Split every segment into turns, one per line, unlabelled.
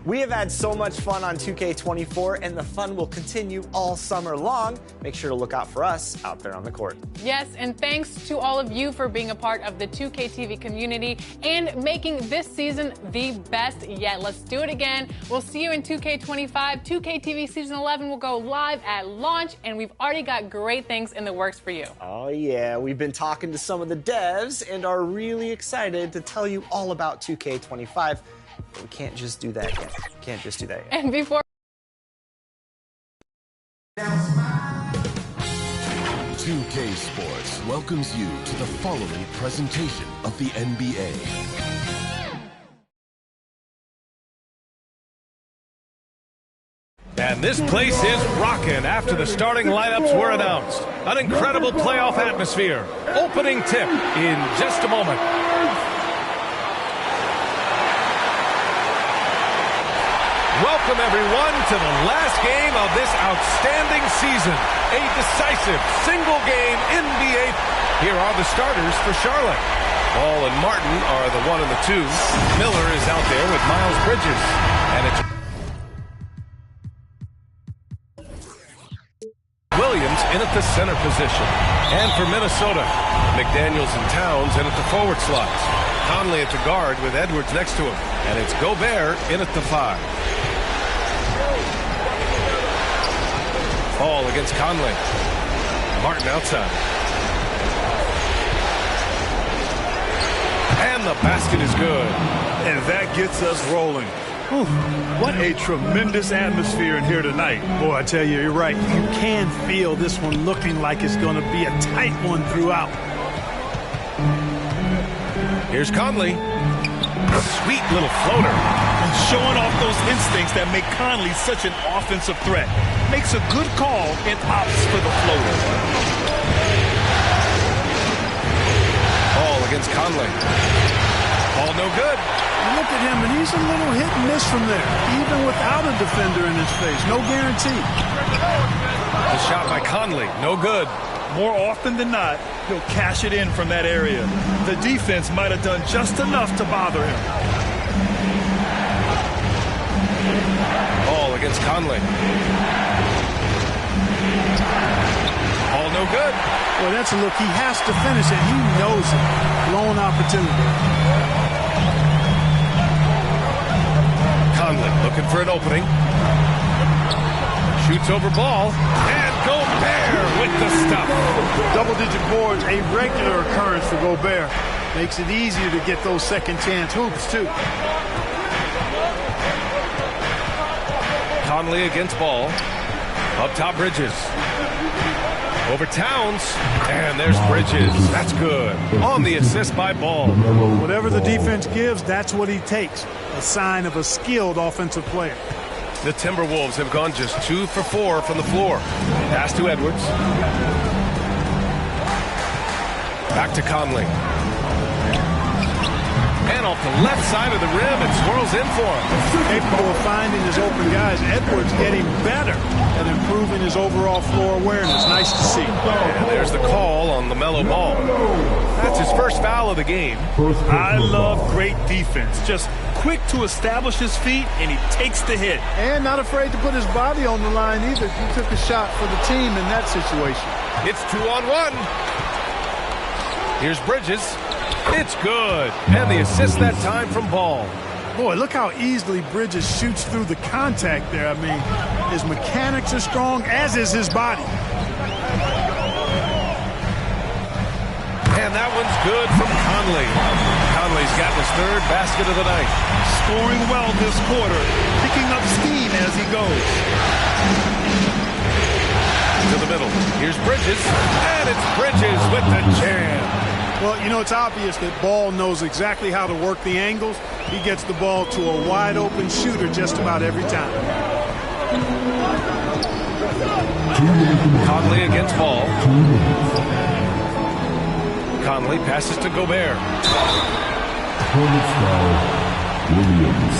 We have had so much fun on 2K24, and the fun will continue all summer long. Make sure to look out for us out there on the court.
Yes, and thanks to all of you for being a part of the 2K TV community and making this season the best yet. Let's do it again. We'll see you in 2K25. 2K TV Season 11 will go live at launch, and we've already got great things in the works for you.
Oh, yeah. We've been talking to some of the devs and are really excited to tell you all about 2K25. We can't just do that yet. Can't just do that yet.
And before
2K Sports welcomes you to the following presentation of the NBA.
And this place is rocking after the starting lineups were announced. An incredible playoff atmosphere. Opening tip in just a moment. Welcome, everyone, to the last game of this outstanding season. A decisive, single-game NBA. Here are the starters for Charlotte. Ball and Martin are the 1 and the 2. Miller is out there with Miles Bridges. And it's Williams in at the center position. And for Minnesota, McDaniels and Towns in at the forward slots. Conley at the guard with Edwards next to him. And it's Gobert in at the 5. Ball against Conley. Martin outside. And the basket is good.
And that gets us rolling. Whew, what a tremendous atmosphere in here tonight.
Boy, I tell you, you're right. You can feel this one looking like it's going to be a tight one throughout.
Here's Conley. Sweet little floater.
Showing off those instincts that make Conley such an offensive threat. Makes a good call and opts for the floater.
Ball against Conley. Ball no good.
Look at him, and he's a little hit and miss from there, even without a defender in his face. No guarantee.
The shot by Conley, no good.
More often than not, he'll cash it in from that area. The defense might have done just enough to bother him.
Ball against Conley. Ball no good.
Well, that's a look. He has to finish it. He knows it. Blown opportunity.
Conley looking for an opening. Shoots over ball. And Gobert with the stop.
Double-digit boards, a regular occurrence for Gobert. Makes it easier to get those second-chance hoops, too.
Conley against Ball. Up top, Bridges. Over Towns. And there's Bridges. That's good. On the assist by Ball.
Whatever the defense gives, that's what he takes. A sign of a skilled offensive player.
The Timberwolves have gone just 2 for 4 from the floor. Pass to Edwards. Back to Conley. And off the left side of the rim, it swirls in for him.
Capable of finding his open guys. Edwards getting better at improving his overall floor awareness. Nice to see.
And there's the call on Lamello Ball. That's his first foul of the game.
I love great defense. Just quick to establish his feet, and he takes the hit.
And not afraid to put his body on the line either. He took a shot for the team in that situation.
It's 2-on-1. Here's Bridges. It's good. And the assist that time from Ball.
Boy, look how easily Bridges shoots through the contact there. I mean, his mechanics are strong, as is his body.
And that one's good from Conley. Conley's got his 3rd basket of the night.
Scoring well this quarter, picking up steam as he goes.
To the middle. Here's Bridges. And it's Bridges with the jam.
Well, you know, it's obvious that Ball knows exactly how to work the angles. He gets the ball to a wide-open shooter just about every time.
Conley against Ball. Conley passes to Gobert.
Williams.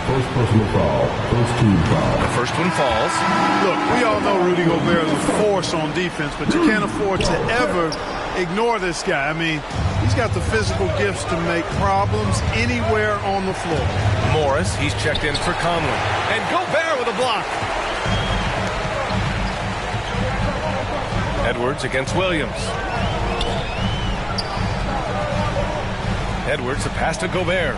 First personal foul. First team foul.
The first one falls.
Look, we all know Rudy Gobert is a force on defense, but you can't afford to ever Ignore this guy. I mean, he's got the physical gifts to make problems anywhere on the floor.
Morris, he's checked in for Conley. And Gobert with a block. Edwards against Williams. Edwards, a pass to Gobert.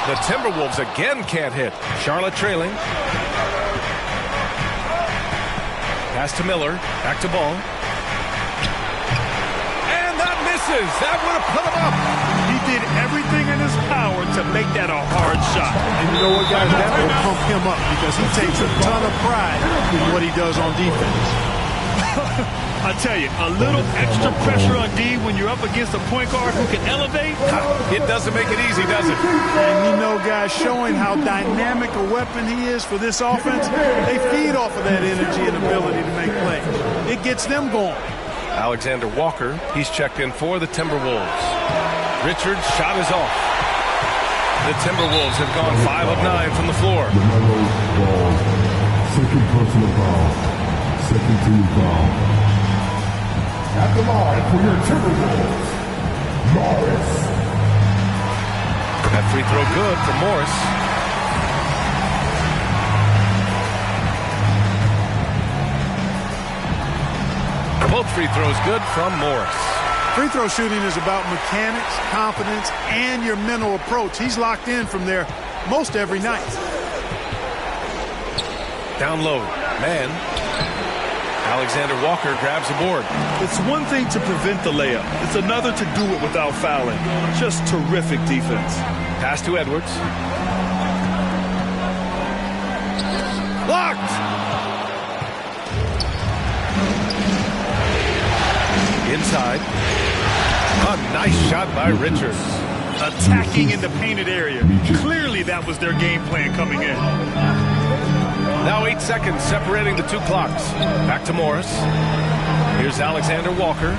The Timberwolves again can't hit. Charlotte trailing. Pass to Miller. Back to Ball. And that misses. That would have put him up.
He did everything in his power to make that a hard shot.
And you know what, guys? That will pump him up because he takes a ton of pride in what he does on defense.
I tell you, a little extra pressure on D when you're up against a point guard who can elevate.
It doesn't make it easy, does it?
And you know, guys, showing how dynamic a weapon he is for this offense, they feed off of that energy and ability to make plays. It gets them going.
Alexander Walker, he's checked in for the Timberwolves. Richards' shot is off. The Timberwolves have gone 5 of 9 from the floor.
Lamello ball. Second personal foul. Second team foul. At the line for your Timberwolves, Morris.
That free throw good for Morris. Both free throws good from Morris.
Free throw shooting is about mechanics, confidence, and your mental approach. He's locked in from there most every night.
Down low, man. Alexander Walker grabs the board.
It's one thing to prevent the layup. It's another to do it without fouling. Just terrific defense.
Pass to Edwards. Blocked! Inside. A nice shot by Richards.
Attacking in the painted area. Clearly that was their game plan coming in.
Now 8 seconds separating the two clocks. Back to Morris. Here's Alexander Walker.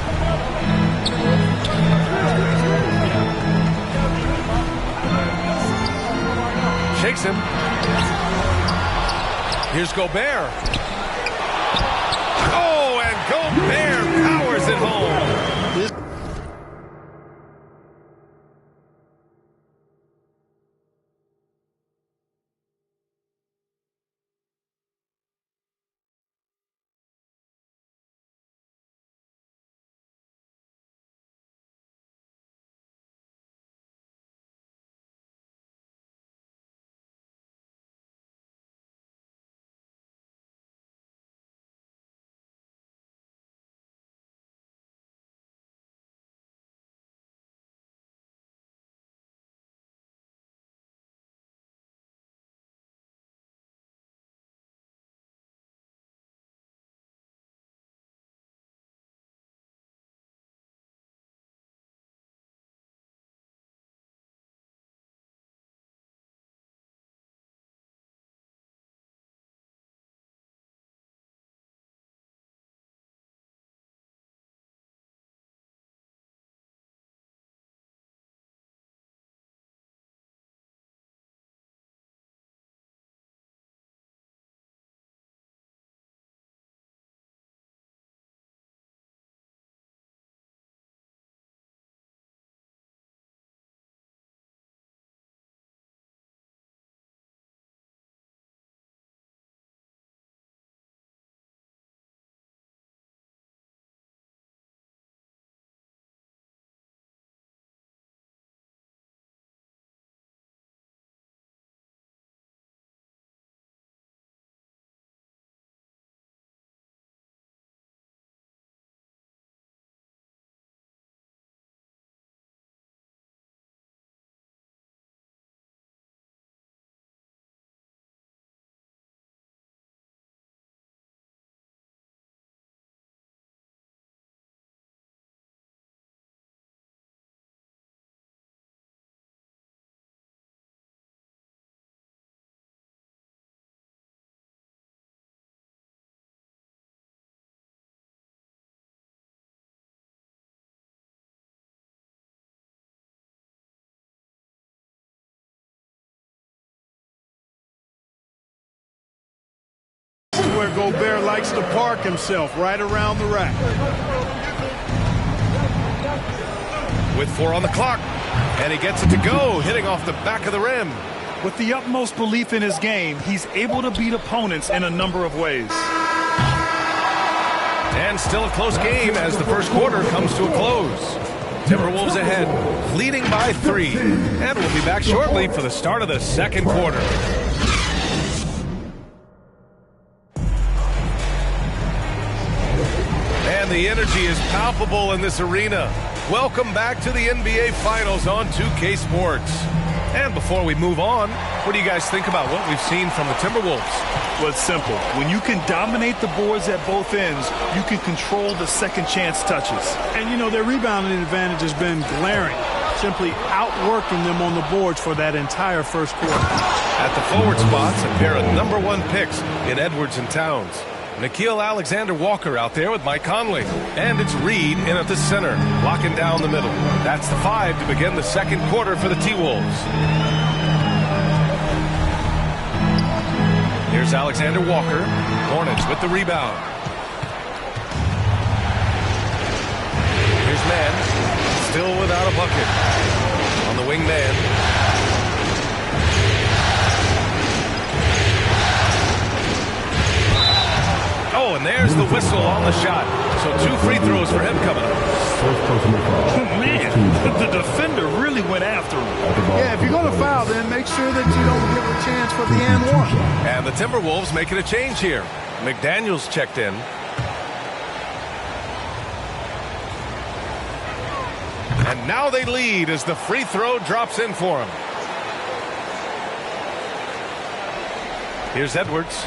Shakes him. Here's Gobert. Oh, and Gobert powers it home.
where Gobert likes to park himself, right around the rack.
With 4 on the clock. And he gets it to go, hitting off the back of the rim.
With the utmost belief in his game, he's able to beat opponents in a number of ways.
And still a close game as the first quarter comes to a close. Timberwolves ahead, leading by 3. And we'll be back shortly for the start of the second quarter. And the energy is palpable in this arena. Welcome back to the NBA Finals on 2K Sports. And before we move on, what do you guys think about what we've seen from the Timberwolves?
Well, it's simple. When you can dominate the boards at both ends, you can control the second chance touches.
And, you know, their rebounding advantage has been glaring, simply outworking them on the boards for that entire first quarter.
At the forward spots, a pair of #1 picks in Edwards and Towns. Nickeil Alexander-Walker out there with Mike Conley. And it's Reed in at the center, locking down the middle. That's the 5 to begin the second quarter for the T-Wolves. Here's Alexander-Walker. Hornets with the rebound. Here's Mann. Still without a bucket. On the wing man. Oh, and there's the whistle on the shot. So 2 free throws for him coming up.
Man, the defender really went after him.
Yeah, if you're going to foul, then make sure that you don't give a chance for the and one.
And the Timberwolves making a change here. McDaniels checked in. And now they lead as the free throw drops in for him. Here's Edwards.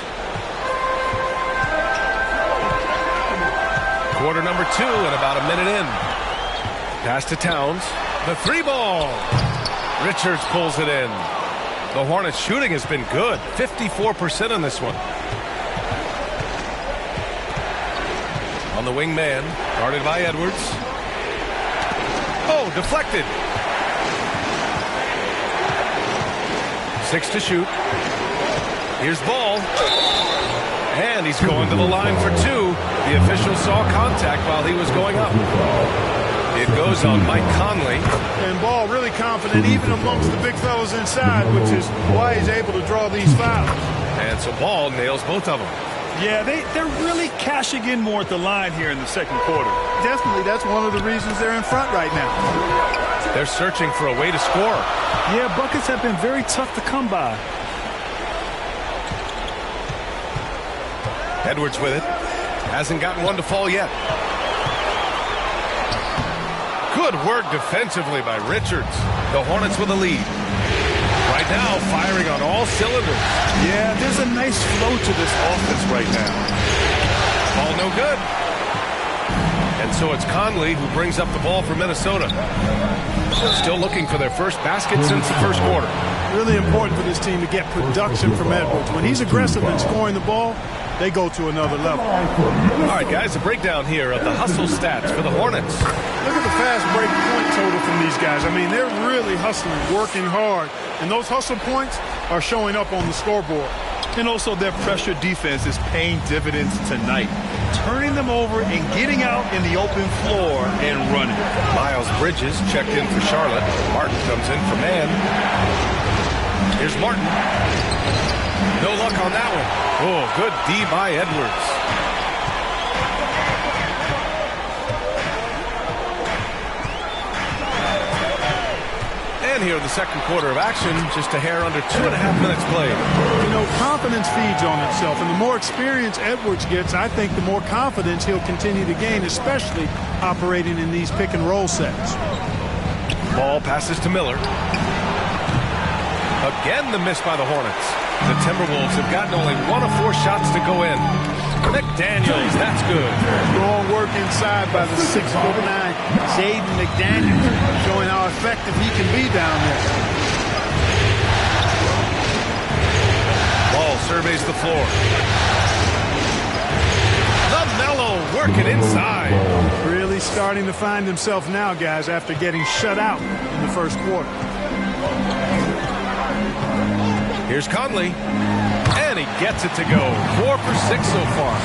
Quarter number 2 and about a minute in. Pass to Towns. The 3-ball. Richards pulls it in. The Hornets shooting has been good. 54% on this one. On the wing man. Guarded by Edwards. Oh, deflected. 6 to shoot. Here's Ball. And he's going to the line for 2. The official saw contact while he was going up. It goes on Mike Conley.
And Ball really confident even amongst the big fellas inside, which is why he's able to draw these fouls.
And so Ball nails both of them.
Yeah, they're really cashing in more at the line here in the second quarter.
Definitely, that's one of the reasons they're in front right now.
They're searching for a way to score.
Yeah, buckets have been very tough to come by.
Edwards with it. Hasn't gotten one to fall yet. Good work defensively by Richards. The Hornets with a lead. Right now, firing on all cylinders.
Yeah, there's a nice flow to this offense right now.
Ball no good. And so it's Conley who brings up the ball for Minnesota. Still looking for their first basket since the first quarter.
Really important for this team to get production from Edwards. When he's aggressive in scoring the ball, they go to another level.
All right, guys, a breakdown here of the hustle stats for the Hornets.
Look at the fast break point total from these guys. I mean, they're really hustling, working hard. And those hustle points are showing up on the scoreboard.
And also their pressure defense is paying dividends tonight. Turning them over and getting out in the open floor and running.
Miles Bridges checked in for Charlotte. Martin comes in for Mann. Here's Martin. No luck on that one. Oh, good D by Edwards. And here in the second quarter of action, just a hair under 2.5 minutes played.
You know, confidence feeds on itself, and the more experience Edwards gets, I think the more confidence he'll continue to gain, especially operating in these pick-and-roll sets.
Ball passes to Miller. Again, the miss by the Hornets. The Timberwolves have gotten only 1 of 4 shots to go in. McDaniels, that's good.
Strong work inside by the 6'9" Jaden McDaniels, showing how effective he can be down there.
Ball surveys the floor. Lamello working inside.
Really starting to find himself now, guys, after getting shut out in the first quarter.
Here's Conley. And And he gets it to go. 4 for 6 so far.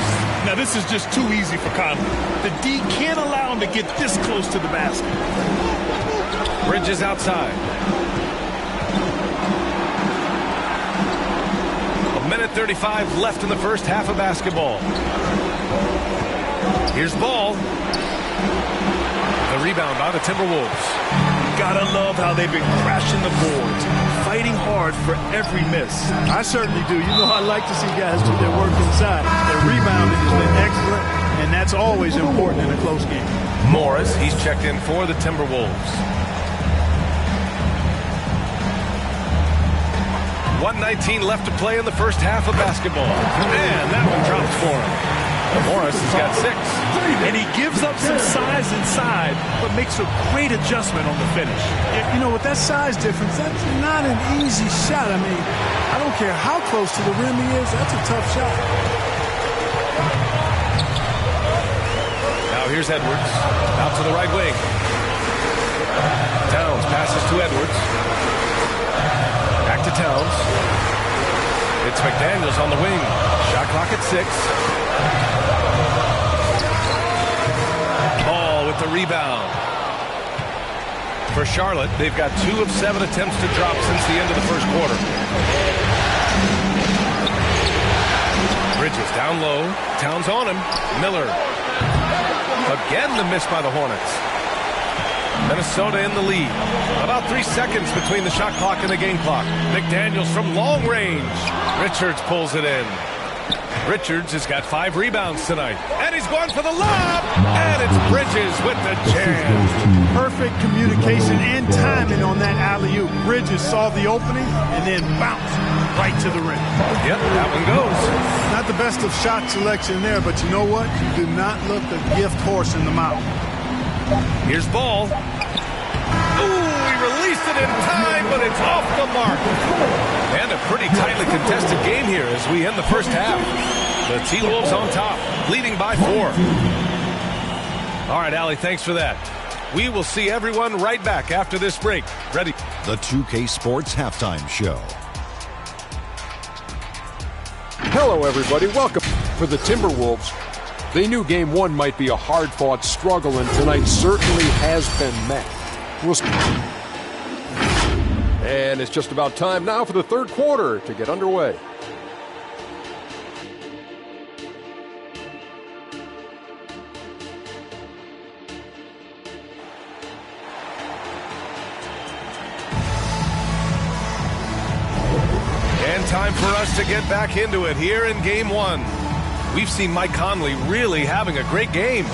Now, this is just too easy for Conley. The D can't allow him to get this close to the basket.
Bridges outside. 1:35 left in the first half of basketball. Here's Ball. The rebound by the Timberwolves.
Gotta love how they've been crashing the boards, fighting hard for every miss.
I certainly do. You know, I like to see guys do their work inside. Their rebounding has been excellent, and that's always important in a close game.
Morris, he's checked in for the Timberwolves. 1:19 left to play in the first half of basketball. And that one drops for him. Morris has got 6.
And he gives up some size inside, but makes a great adjustment on the finish.
You know, with that size difference, that's not an easy shot. I mean, I don't care how close to the rim he is, that's a tough shot.
Now here's Edwards. Out to the right wing. Towns passes to Edwards. Back to Towns. It's McDaniels on the wing. Shot clock at 6. Ball with the rebound. For Charlotte, they've got 2 of 7 attempts to drop since the end of the first quarter. Bridges down low. Towns on him. Miller. Again the miss by the Hornets. Minnesota in the lead. About 3 seconds between the shot clock and the game clock. McDaniels from long range. Richards pulls it in. Richards has got 5 rebounds tonight. And he's going for the lob. And it's Bridges with the jam.
Perfect communication and timing on that alley-oop. Bridges saw the opening and then bounced right to the rim.
Yep, that one goes.
Not the best of shot selection there, but you know what? You do not look a gift horse in the mouth.
Here's Ball. Ooh, he released it in time, but it's off the mark. And a pretty tightly contested game here as we end the first half. The T-Wolves on top, leading by 4. All right, Allie, thanks for that. We will see everyone right back after this break. Ready?
The 2K Sports Halftime Show.
Hello, everybody. Welcome. For the Timberwolves, they knew Game 1 might be a hard-fought struggle, and tonight certainly has been met. And it's just about time now for the third quarter to get underway.
And time for us to get back into it here in Game 1. We've seen Mike Conley really having a great game.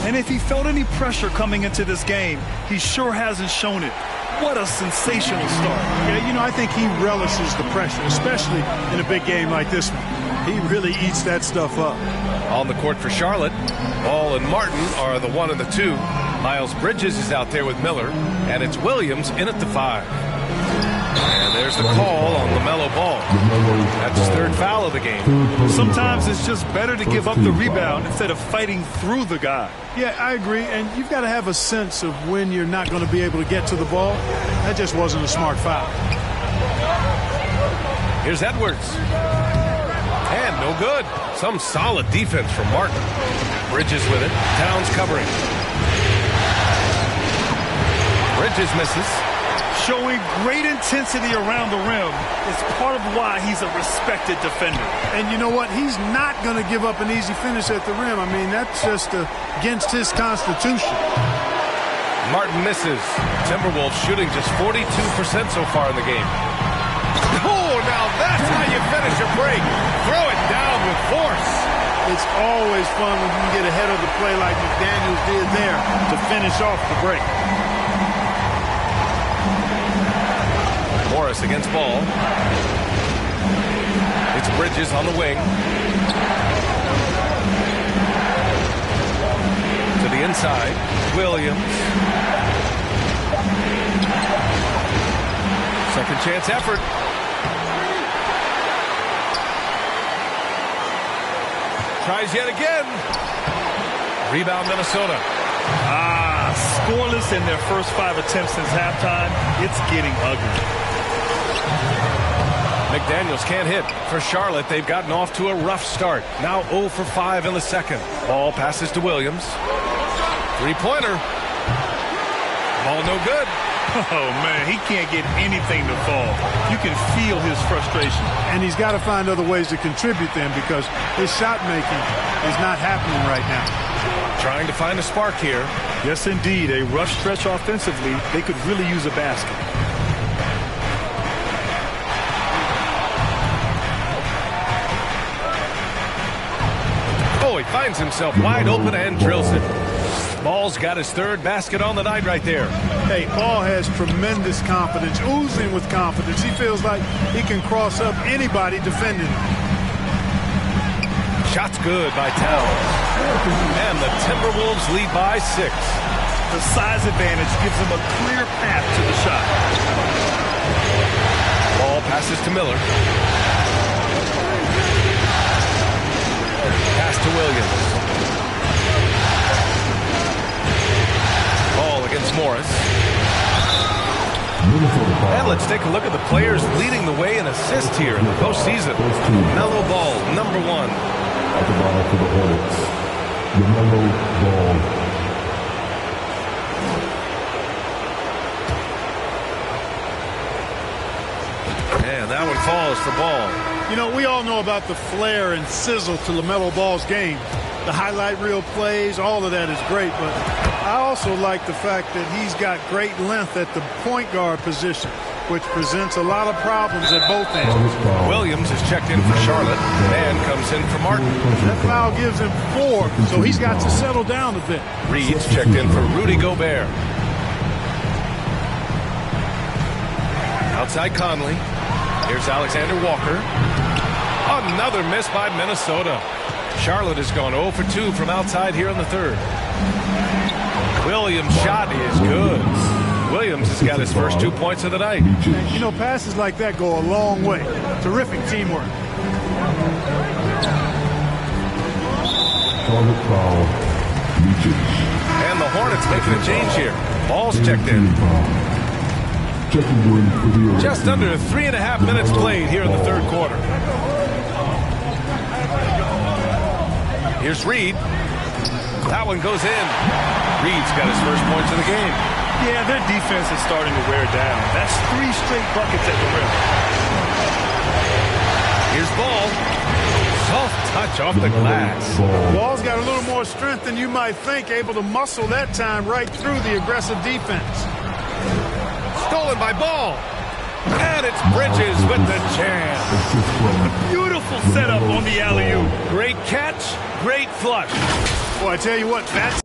And if he felt any pressure coming into this game, he sure hasn't shown it. What a sensational start.
Yeah, you know, I think he relishes the pressure, especially in a big game like this one. He really eats that stuff up.
On the court for Charlotte, Ball and Martin are the 1 and the 2. Miles Bridges is out there with Miller, and it's Williams in at the 5. And there's the call on Lamello Ball. That's his 3rd foul of the game.
Sometimes it's just better to give up the rebound instead of fighting through the guy.
Yeah, I agree. And you've got to have a sense of when you're not going to be able to get to the ball. That just wasn't a smart foul.
Here's Edwards. And no good. Some solid defense from Martin. Bridges with it. Towns covering. Bridges misses.
Showing great intensity around the rim is part of why he's a respected defender.
And you know what? He's not going to give up an easy finish at the rim. I mean, that's just against his constitution.
Martin misses. Timberwolves shooting just 42% so far in the game. Oh, now that's how you finish a break. Throw it down with force.
It's always fun when you can get ahead of the play like McDaniels did there to finish off the break.
Morris against Ball. It's Bridges on the wing. To the inside. Williams. Second chance effort. Tries yet again. Rebound Minnesota.
Scoreless in their first 5 attempts since halftime. It's getting ugly.
McDaniels can't hit. For Charlotte, they've gotten off to a rough start. Now 0 for 5 in the second. Ball passes to Williams. Three-pointer. Ball no good.
Oh, man, he can't get anything to fall. You can feel his frustration.
And he's got to find other ways to contribute then because his shot making is not happening right now.
Trying to find a spark here.
Yes, indeed. A rough stretch offensively. They could really use a basket.
Oh, he finds himself wide open and drills it. Ball's got his third basket on the night right there.
Hey, Ball has tremendous confidence, oozing with confidence. He feels like he can cross up anybody defending him.
Shot's good by Towns. And the Timberwolves lead by 6.
The size advantage gives them a clear path to the shot.
Ball passes to Miller. Pass to Williams. Ball against Morris. And let's take a look at the players leading the way in assists here in the postseason. Mellow Ball, number 1.
At the bottom for the Hornets, Lamello Ball.
And that one falls for Ball.
You know, we all know about the flair and sizzle to LaMelo Ball's game. The highlight reel plays, all of that is great, but I also like the fact that he's got great length at the point guard position, which presents a lot of problems at both ends.
Williams is checked in for Charlotte. Man comes in for Martin.
That foul gives him 4, so he's got to settle down a bit.
Reed's checked in for Rudy Gobert. Outside Conley. Here's Alexander Walker. Another miss by Minnesota. Charlotte has gone 0 for 2 from outside here in the third. Williams' shot is good. Williams has got his first 2 points of the night.
You know, passes like that go a long way. Terrific teamwork.
And the Hornets making a change here. Ball's checked in. Just under 3.5 minutes played here in the third quarter. Here's Reed. That one goes in. Reed's got his first points of the game.
Yeah, their defense is starting to wear down. That's 3 straight buckets at the rim.
Here's Ball. Soft touch off the glass.
Ball's got a little more strength than you might think, able to muscle that time right through the aggressive defense.
Stolen by Ball. And it's Bridges with the jam.
Beautiful setup on the alley-oop.
Great catch, great flush.
Boy, I tell you what, that's...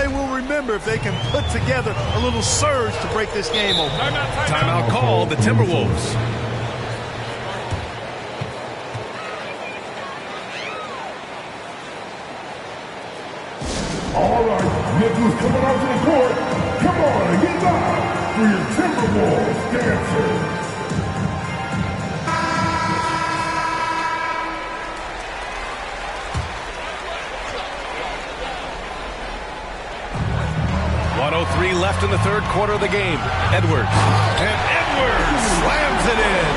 will remember if they can put together a little surge to break this game open.
Timeout call, the Timberwolves.
All right, Nicholas coming out to the court. Come on, get live for your Timberwolves dancers.
.03 left in the third quarter of the game. Edwards. And Edwards slams it in.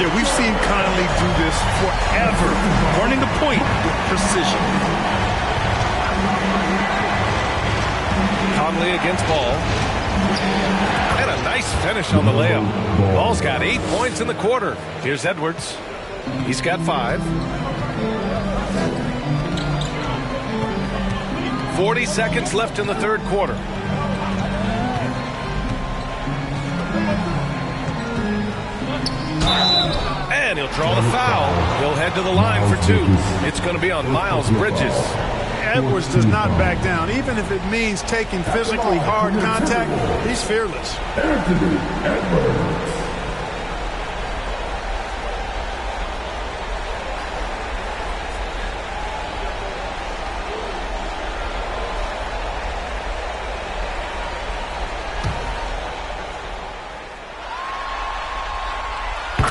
Yeah, we've seen Conley do this forever. Running the point with precision.
Conley against Ball. And a nice finish on the layup. Ball's got 8 points in the quarter. Here's Edwards. He's got 5. 40 seconds left in the third quarter. And he'll draw the foul. He'll head to the line for 2. It's going to be on Miles Bridges.
Edwards does not back down. Even if it means taking physically hard contact, he's fearless.
Anthony Edwards.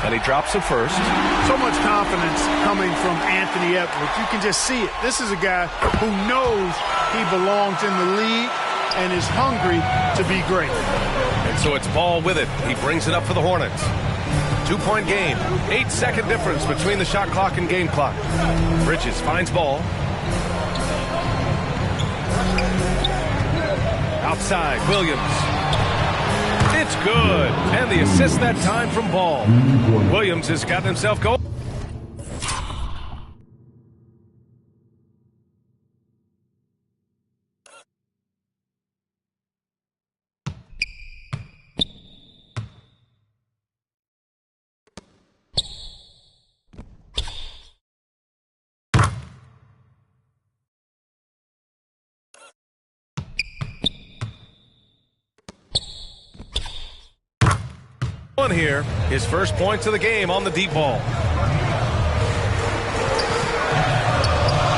And he drops it first.
So much confidence coming from Anthony Edwards. You can just see it. This is a guy who knows he belongs in the league and is hungry to be great.
And so it's Ball with it. He brings it up for the Hornets. 2-point game. 8-second difference between the shot clock and game clock. Bridges finds Ball. Outside, Williams. It's good. And the assist that time from Ball. Williams has gotten himself going. Here, his first points of the game on the deep ball.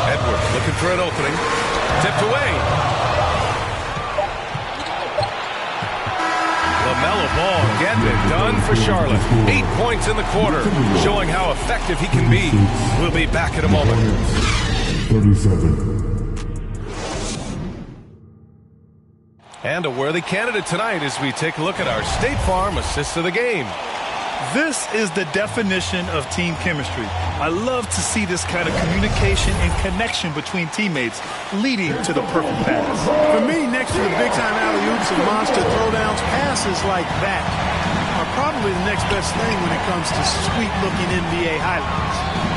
Edwards looking for an opening. Tipped away. Lamello Ball getting it done for Charlotte. 8 points in the quarter, showing how effective he can be. We'll be back in a moment.
37.
And a worthy candidate tonight as we take a look at our State Farm assist of the game.
This is the definition of team chemistry. I love to see this kind of communication and connection between teammates leading to the perfect pass.
For me, next to the big-time alley-oops and monster throwdowns, passes like that are probably the next best thing when it comes to sweet-looking NBA highlights.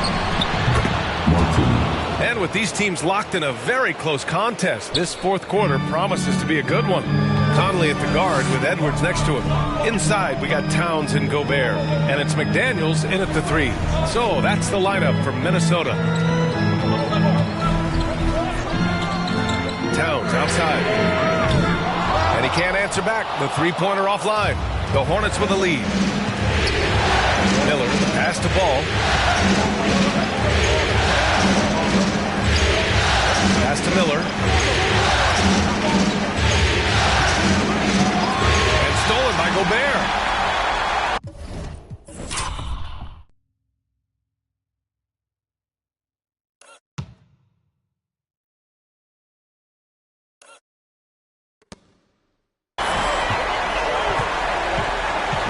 And with these teams locked in a very close contest, this fourth quarter promises to be a good one. Conley at the guard with Edwards next to him. Inside, we got Towns and Gobert. And it's McDaniels in at the 3. So that's the lineup from Minnesota. Towns outside. And he can't answer back. The three-pointer offline. The Hornets with the lead. Miller, the pass to Ball. Pass to Miller. And stolen by Gobert.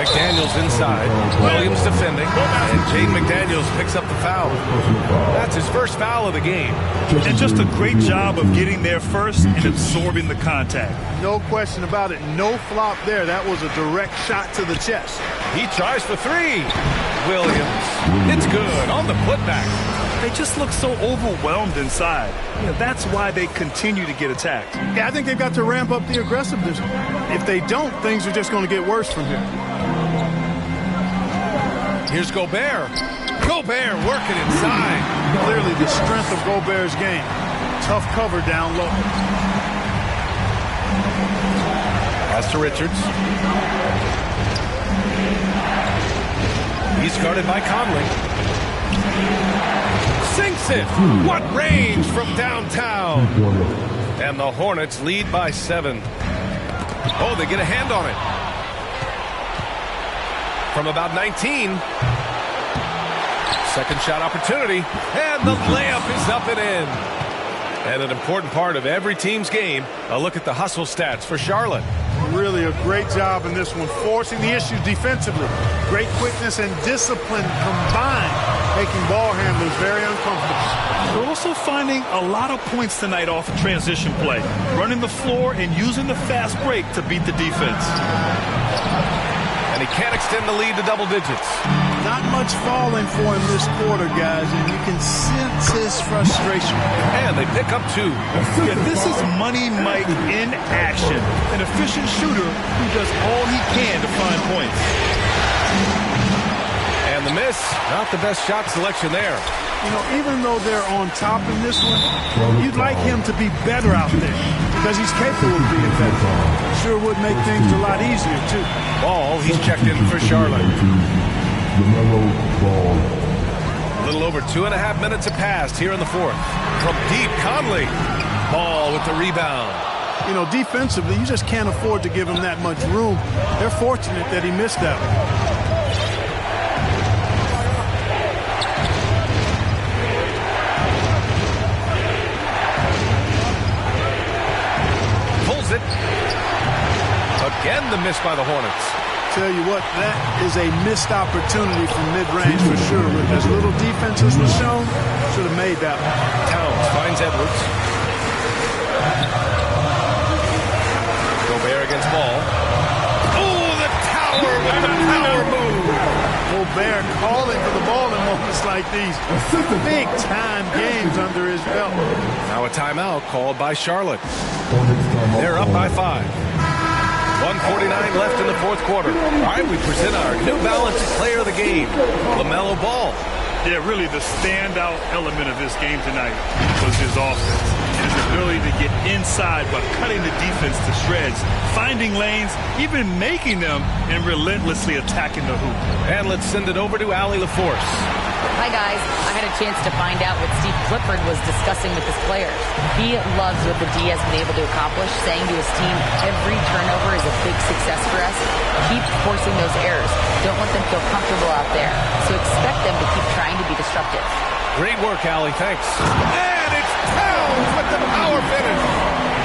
McDaniels inside. Williams defending. And Jaden McDaniels picks up the foul. That's his first foul of the game.
And just a great job of getting there first and absorbing the contact.
No question about it. No flop there. That was a direct shot to the chest.
He tries for 3. Williams. It's good on the putback.
They just look so overwhelmed inside. You know, that's why they continue to get attacked.
Yeah, I think they've got to ramp up the aggressiveness. If they don't, things are just going to get worse from here.
Here's Gobert. Gobert working inside.
Clearly the strength of Gobert's game. Tough cover down low.
Pass to Richards. He's guarded by Conley. Sinks it. What range from downtown. And the Hornets lead by 7. Oh, they get a hand on it. From about 19. Second shot opportunity. And the layup is up and in. And an important part of every team's game, a look at the hustle stats for Charlotte.
Really a great job in this one, forcing the issues defensively. Great quickness and discipline combined, making ball handlers very uncomfortable.
They're also finding a lot of points tonight off of transition play, running the floor and using the fast break to beat the defense.
And he can't extend the lead to double digits.
Not much falling for him this quarter, guys, and you can sense his frustration.
And they pick up 2.
Yeah, this is Money Mike in action. An efficient shooter who does all he can to find points.
And the miss, not the best shot selection there.
You know, even though they're on top in this one, you'd like him to be better out there because he's capable of being better. Sure would make things a lot easier, too.
Ball, he's checked in for Charlotte.
Lamello Ball.
A little over 2.5 minutes have passed here in the fourth. From deep, Conley. Ball with the rebound.
You know, defensively, you just can't afford to give him that much room. They're fortunate that he missed that one.
shoots it. Again, the miss by the Hornets.
Tell you what, that is a missed opportunity from mid-range for sure. With as little defense as was shown, should have made that one.
Towns finds Edwards. Gobert against Ball. Oh, the tower with the power move.
Gobert calling for the ball in moments like these. Big-time games under his belt.
Now a timeout called by Charlotte. They're up by 5. 1:49 left in the fourth quarter. All right, we present our New Balance Player of the Game, Lamello Ball.
Yeah, really the standout element of this game tonight was his offense. His ability to get inside by cutting the defense to shreds, finding lanes, even making them, and relentlessly attacking the hoop.
And let's send it over to Allie LaForce.
Hi, guys. I had a chance to find out what Steve Clifford was discussing with his players. He loves what the D has been able to accomplish, saying to his team, every turnover is a big success for us. Keep forcing those errors. Don't let them feel comfortable out there. So expect them to keep trying to be disruptive.
Great work, Allie. Thanks. And it's Towns with the power finish.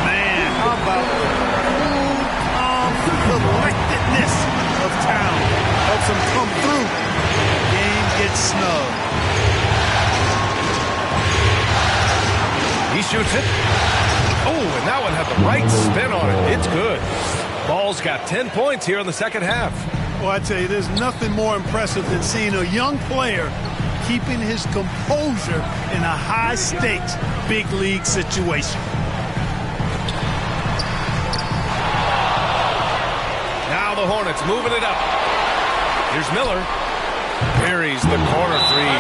Man, how about the cool, calm, collectedness of Town. Helps him come through. Game gets snug.
He shoots it. Oh, and that one had the right spin on it. It's good. Ball's got 10 points here in the second half.
Well, I tell you, there's nothing more impressive than seeing a young player keeping his composure in a high-stakes, big-league situation.
Now the Hornets moving it up. Here's Miller. Buries the corner three.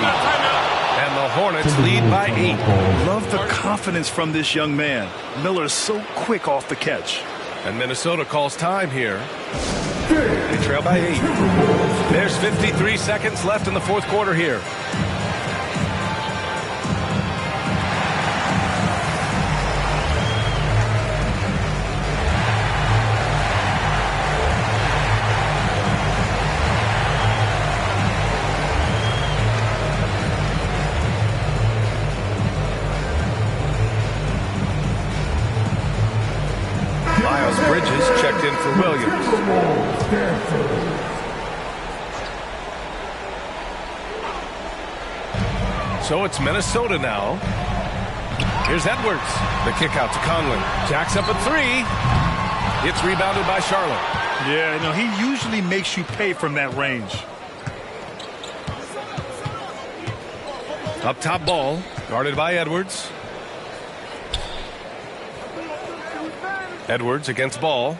And the Hornets lead by 8.
Love the confidence from this young man. Miller's so quick off the catch.
And Minnesota calls time here. They trail by 8. There's 53 seconds left in the fourth quarter here. Bridges checked in for Williams. So it's Minnesota now. Here's Edwards. The kick out to Conley. Jacks up a 3. It's rebounded by Charlotte.
Yeah, no, he usually makes you pay from that range.
Up top Ball. Guarded by Edwards. Edwards against Ball.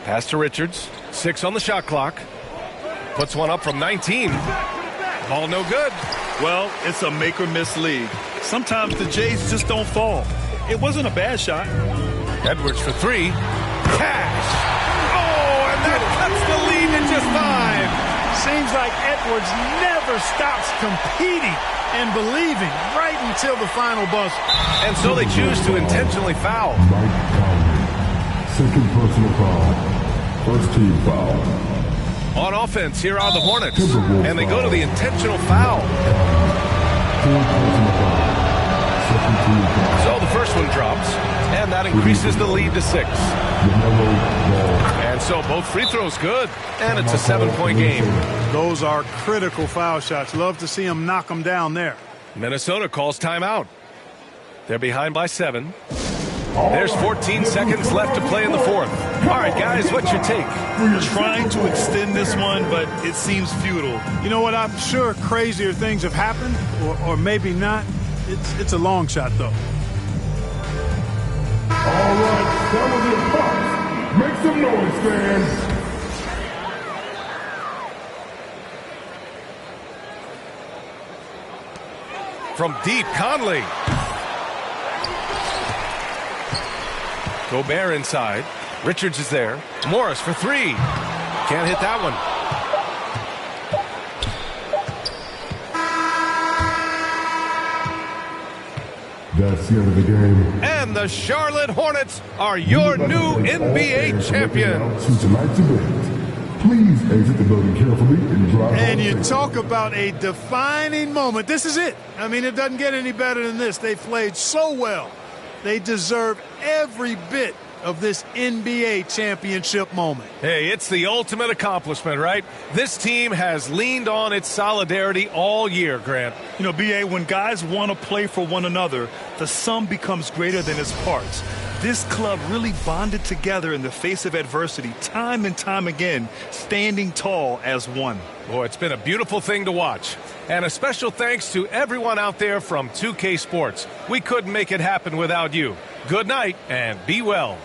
Pass to Richards. 6 on the shot clock. Puts one up from 19. Ball no good.
Well, it's a make or miss league. Sometimes the Jays just don't fall. It wasn't a bad shot.
Edwards for 3. Cash. Oh, and that cuts the lead to just 5.
Seems like Edwards never stops competing and believing right until the final buzzer.
And so they choose to intentionally foul.
Second personal foul. First team foul.
On offense, here are the Hornets. And they go to the intentional foul. So the first one drops. And that increases the lead to 6. And so both free throws good. And it's a 7-point game.
Those are critical foul shots. Love to see them knock them down there.
Minnesota calls timeout. They're behind by 7. There's 14 seconds left to play in the fourth. All right, guys, what's your take?
We're trying to extend this one, but it seems futile.
You know what? I'm sure crazier things have happened, or maybe not. It's a long shot, though.
All right, fellas in the box. Make some noise, fans.
From deep, Conley. Gobert inside. Richards is there. Morris for 3. Can't hit that one.
That's the end of the game.
And the Charlotte Hornets are your new NBA champions.
Tonight's event. Please exit the building carefully and drive.
And you talk about a defining moment. This is it. I mean, it doesn't get any better than this. They played so well. They deserve every bit of this NBA championship moment.
Hey, it's the ultimate accomplishment, right? This team has leaned on its solidarity all year, Grant.
You know, B.A., when guys want to play for one another, the sum becomes greater than its parts. This club really bonded together in the face of adversity, time and time again, standing tall as one.
Boy, it's been a beautiful thing to watch. And a special thanks to everyone out there from 2K Sports. We couldn't make it happen without you. Good night and be well.